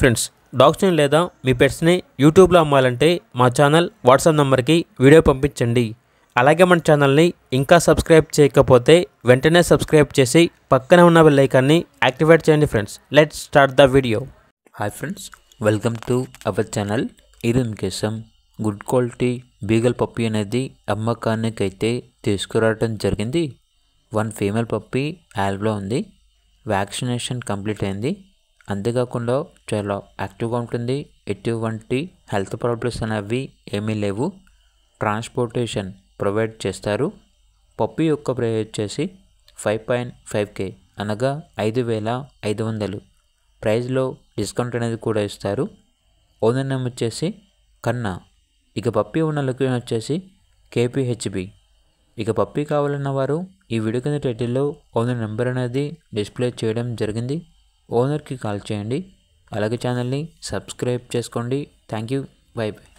Friends, డాగ్స్ని లేదా మీ పెట్స్ని యూట్యూబ్లో అమ్మాలంటే మా ఛానల్ వాట్సాప్ నెంబర్కి వీడియో పంపించండి. అలాగే మన ఛానల్ని ఇంకా సబ్స్క్రైబ్ చేయకపోతే వెంటనే సబ్స్క్రైబ్ చేసి పక్కనే ఉన్న బెల్ ఐకాన్ని యాక్టివేట్ చేయండి. Friends, let's start the video. Hi friends, welcome to our channel. ఈరోజు మీకోసం గుడ్ క్వాలిటీ బీగల్ పప్పీ అనేది అమ్మకానికి అయితే తీసుకురావడం జరిగింది. వన్ ఫీమేల్ పప్పీ యాల్బ్లో ఉంది. వ్యాక్సినేషన్ కంప్లీట్ అయింది. అంతేకాకుండా చాలా యాక్టివ్గా ఉంటుంది. ఎటువంటి హెల్త్ ప్రాబ్లమ్స్ అనేవి ఏమీ లేవు. ట్రాన్స్పోర్టేషన్ ప్రొవైడ్ చేస్తారు. పప్పీ యొక్క ప్రైస్ వచ్చేసి 5.5K అనగా 5,500. ప్రైస్లో డిస్కౌంట్ అనేది కూడా ఇస్తారు. ఓనర్ నేమ్ వచ్చేసి కన్నా. ఇక పప్పీ ఉన్న లొకేషన్ వచ్చేసి KPHB. ఇక పప్పీ కావాలన్న వారు ఈ వీడియో కింద టైటిల్లో ఓనర్ నెంబర్ అనేది డిస్ప్లే చేయడం జరిగింది. ఓనర్కి కాల్ చేయండి. అలాగే ఛానల్ని సబ్స్క్రైబ్ చేసుకోండి. Thank you. By by.